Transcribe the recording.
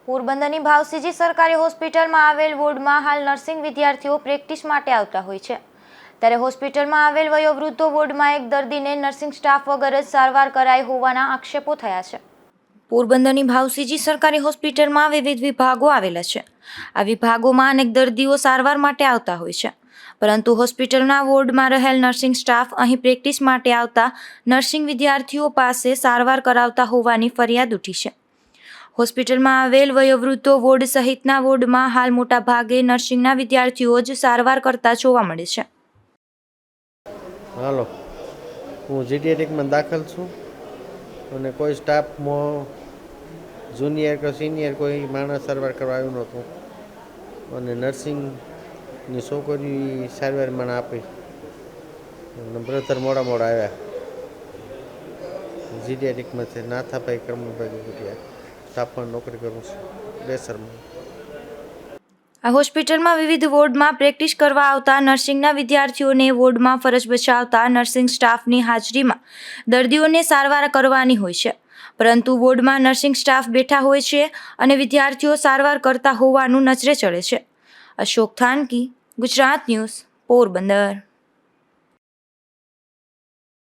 પોરબંદરની ભાવસીજી સરકારી હોસ્પિટલમાં આવેલ વોર્ડમાં હાલ નર્સિંગ વિદ્યાર્થીઓ પ્રેક્ટિસ માટે આવતા હોય છે, ત્યારે હોસ્પિટલમાં આવેલ વયોવૃદ્ધો વોર્ડમાં એક દર્દીને નર્સિંગ સ્ટાફ વગર જ સારવાર કરાઈ હોવાના આક્ષેપો થયા છે. પોરબંદરની ભાવસીજી સરકારી હોસ્પિટલમાં વિવિધ વિભાગો આવેલા છે. આ વિભાગોમાં અનેક દર્દીઓ સારવાર માટે આવતા હોય છે, પરંતુ હોસ્પિટલના વોર્ડમાં રહેલ નર્સિંગ સ્ટાફ અહીં પ્રેક્ટિસ માટે આવતા નર્સિંગ વિદ્યાર્થીઓ પાસે સારવાર કરાવતા હોવાની ફરિયાદ ઉઠી છે. હોસ્પિટલમાં આવેલ વયોવૃદ્ધો વોર્ડ સહિતના વોર્ડમાં હાલ મોટા ભાગે નર્સિંગના વિદ્યાર્થીઓ જ સારવાર કરતા જોવા મળે છે. હાલો, હું જીડીએટિકમાં દાખલ છું અને કોઈ સ્ટાફમાં જુનિયર કે સિનિયર કોઈ માણસ સારવાર કરવા આવ્યું નહોતું અને નર્સિંગની છોકરીઓ સારવાર મને આપી અને બ્રધર મોડા આવ્યા. જીડીએટિકમાં છે નાથાભાઈ કરમભાઈ ગુડિયા, સ્ટાફમાં નોકરી કરું છું બેસરમાં. આ હોસ્પિટલમાં વિવિધ વોર્ડમાં પ્રેક્ટિસ કરવા આવતા નર્સિંગના વિદ્યાર્થીઓને વોર્ડમાં ફરજ બજાવતા નર્સિંગ સ્ટાફની હાજરીમાં દર્દીઓને સારવાર કરવાની હોય છે, પરંતુ વોર્ડમાં નર્સિંગ સ્ટાફ બેઠા હોય છે અને વિદ્યાર્થીઓ સારવાર કરતા હોવાનું નજરે ચડે છે. અશોક થાનકી, ગુજરાત ન્યૂઝ, પોરબંદર.